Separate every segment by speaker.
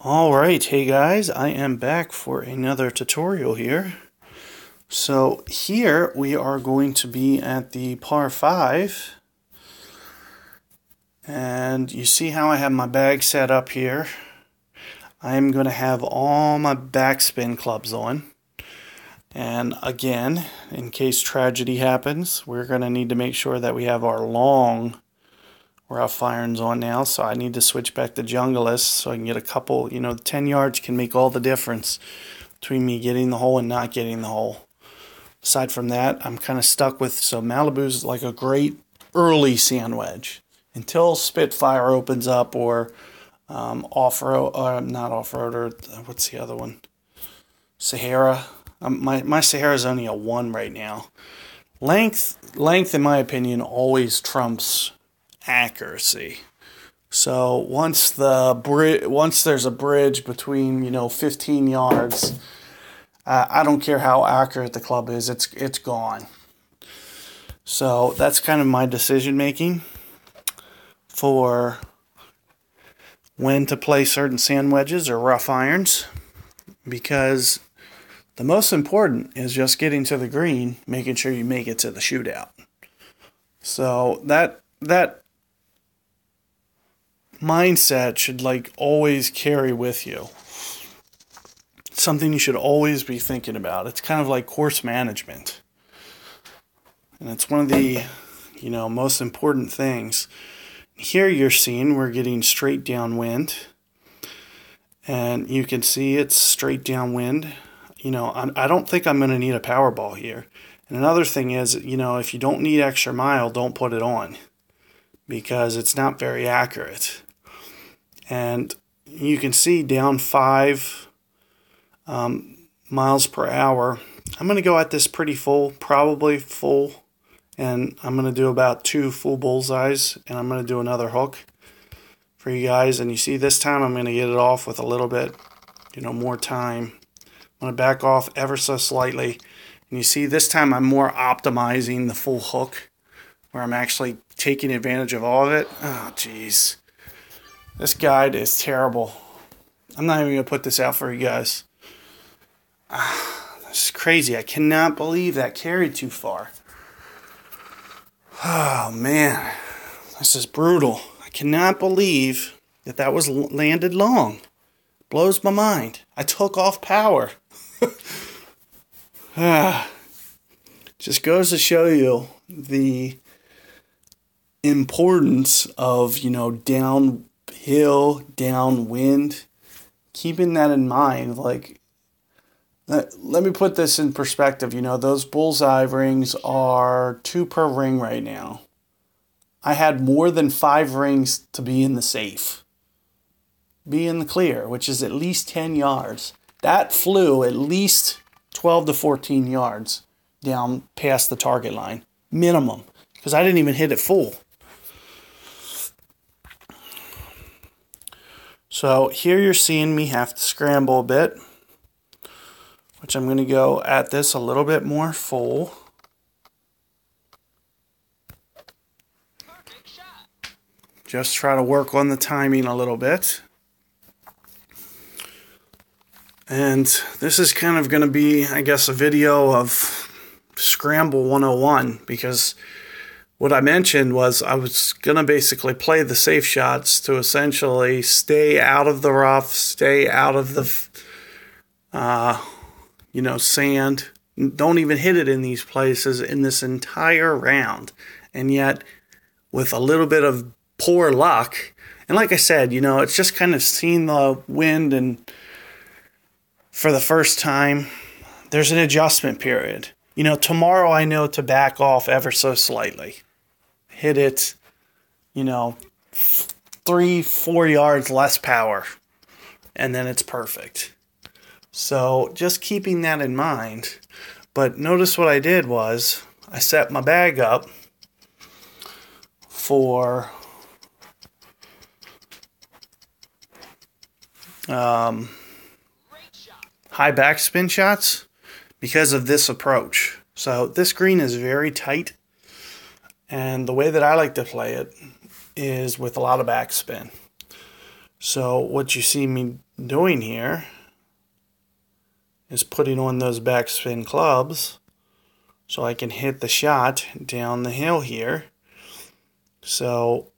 Speaker 1: Alright, hey guys, I am back for another tutorial here. So here we are going to be at the par 5. And you see how I have my bag set up here. I am going to have all my backspin clubs on. And again, in case tragedy happens, we're going to need to make sure that we have our long rough irons on now, so I need to switch back to Jungleist so I can get a couple, 10 yards can make all the difference between me getting the hole and not getting the hole. Aside from that, I'm kind of stuck with, so Malibu's like a great early sand wedge until Spitfire opens up or off-road, not off-road, or what's the other one? Sahara. My Sahara's only a 1 right now. Length in my opinion always trumps accuracy. So once there's a bridge between 15 yards, I don't care how accurate the club is, it's gone. So that's kind of my decision making for when to play certain sand wedges or rough irons, because the most important is just getting to the green, making sure you make it to the shootout. So that mindset should always carry with you. It's something you should always be thinking about. It's kind of like course management. And it's one of the, most important things. Here you're seeing we're getting straight downwind. And you can see it's straight downwind. I don't think I'm going to need a power ball here. And another thing is, if you don't need extra mile, don't put it on, because it's not very accurate. And you can see down 5 miles per hour. I'm going to go at this pretty full, probably full, and I'm going to do about 2 full bullseyes, and I'm going to do another hook for you guys. And you see this time I'm going to get it off with a little bit, more time. I'm going to back off ever so slightly. And you see this time I'm more optimizing the full hook, where I'm actually taking advantage of all of it. Oh, jeez. This guide is terrible. I'm not even going to put this out for you guys. This is crazy. I cannot believe that carried too far. Oh, man. This is brutal. I cannot believe that was landed long. Blows my mind. I took off power. Just goes to show you the importance of, downhill, downwind. Keeping that in mind, let me put this in perspective. Those bullseye rings are 2 per ring right now. I had more than 5 rings to be in the safe. Be in the clear, which is at least 10 yards. That flew at least 12 to 14 yards down past the target line. Minimum. Because I didn't even hit it full. So here you're seeing me have to scramble a bit, which I'm going to go at this a little bit more full. Just try to work on the timing a little bit. And this is kind of going to be, I guess, a video of Scramble 101, because what I mentioned was I was going to basically play the safe shots to essentially stay out of the rough, stay out of the, sand. Don't even hit it in these places in this entire round. And yet, with a little bit of poor luck, and like I said, it's just kind of seeing the wind, and for the first time, there's an adjustment period. Tomorrow I know to back off ever so slightly. Hit it, 3-4 yards less power, and then it's perfect. So just keeping that in mind. But notice what I did was I set my bag up for high backspin shots because of this approach. So this green is very tight, and the way that I like to play it is with a lot of backspin. So what you see me doing here is putting on those backspin clubs so I can hit the shot down the hill here. So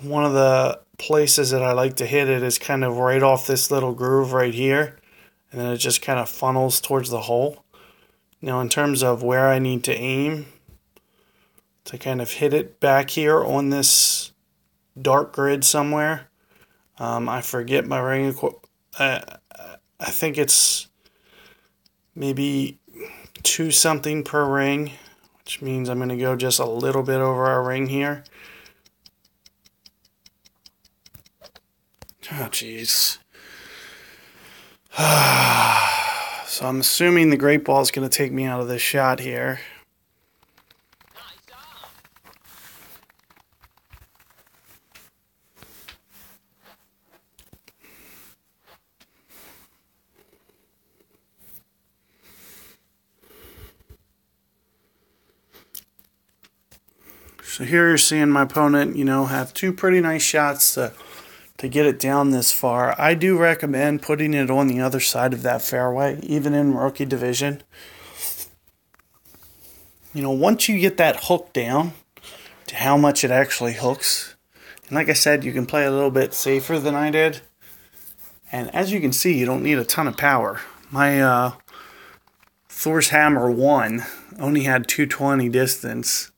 Speaker 1: one of the places that I like to hit it is kind of right off this little groove right here, and then it just kind of funnels towards the hole. Now in terms of where I need to aim to kind of hit it back here on this dark grid somewhere, I forget my ring. I think it's maybe 2 something per ring, which means I'm going to go just a little bit over our ring here. Oh, jeez. So I'm assuming the great ball is going to take me out of this shot here. So here you're seeing my opponent, have 2 pretty nice shots to get it down this far. I do recommend putting it on the other side of that fairway, even in rookie division. Once you get that hook down to how much it actually hooks, and like I said, you can play a little bit safer than I did. And as you can see, you don't need a ton of power. My Thor's Hammer 1 only had 220 distance,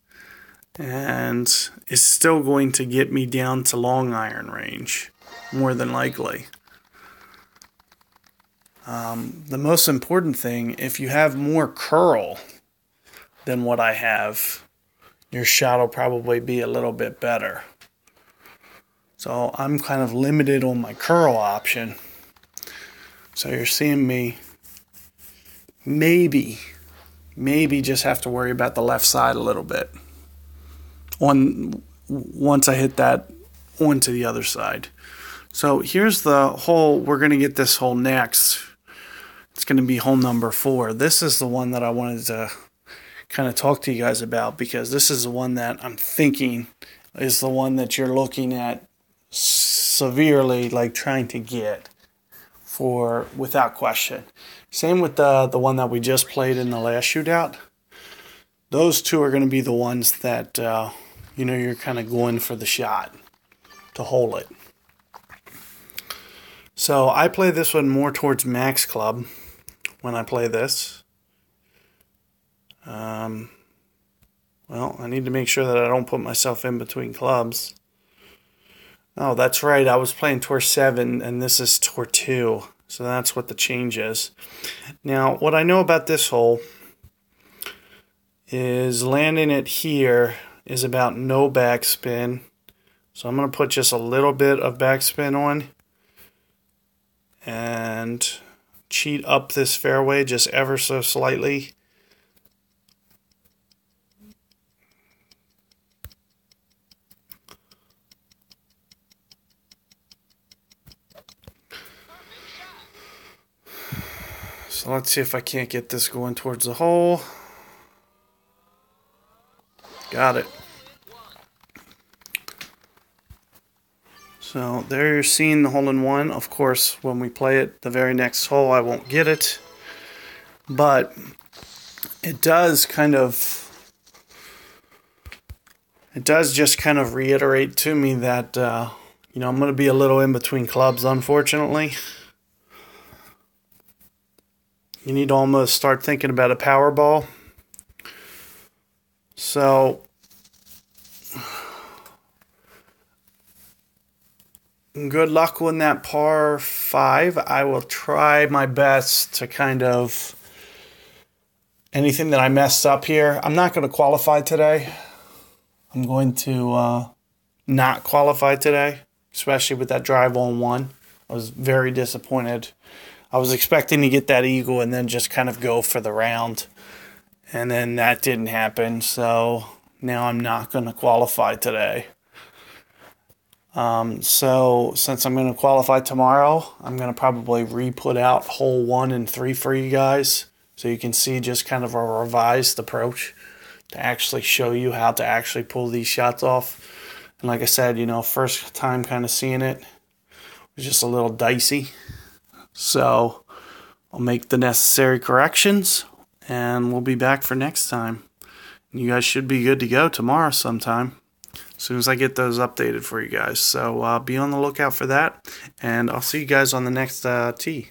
Speaker 1: and it's still going to get me down to long iron range, more than likely. The most important thing, if you have more curl than what I have, your shot will probably be a little bit better. So I'm kind of limited on my curl option. So you're seeing me maybe just have to worry about the left side a little bit once I hit that onto the other side. So here's the hole. We're going to get this hole next. It's going to be hole number 4. This is the one that I wanted to kind of talk to you guys about, because this is the one that I'm thinking is the one that you're looking at severely, like trying to get for without question. Same with the one that we just played in the last shootout. Those 2 are going to be the ones that you're kind of going for the shot to hole it. So I play this one more towards max club when I play this. Well, I need to make sure that I don't put myself in between clubs. Oh, that's right. I was playing tour 7 and this is tour 2. So that's what the change is. Now, what I know about this hole is landing it here is about no backspin. So I'm going to put just a little bit of backspin on and cheat up this fairway just ever so slightly. So let's see if I can't get this going towards the hole. Got it. So there you're seeing the hole-in-one. Of course, when we play it, the very next hole, I won't get it. But it does just kind of reiterate to me that, I'm going to be a little in between clubs, unfortunately. You need to almost start thinking about a power ball. So good luck on that par 5. I will try my best to kind of anything that I messed up here. I'm not going to qualify today. I'm going to not qualify today, especially with that drive on 1. I was very disappointed. I was expecting to get that eagle and then just kind of go for the round. And then that didn't happen, so now I'm not going to qualify today. So since I'm going to qualify tomorrow, I'm going to probably re-put out hole 1 and 3 for you guys, so you can see just kind of a revised approach to actually show you how to actually pull these shots off. And like I said, first time kind of seeing it. It's just a little dicey. So I'll make the necessary corrections, and we'll be back for next time. You guys should be good to go tomorrow sometime, as soon as I get those updated for you guys. So be on the lookout for that, and I'll see you guys on the next tee.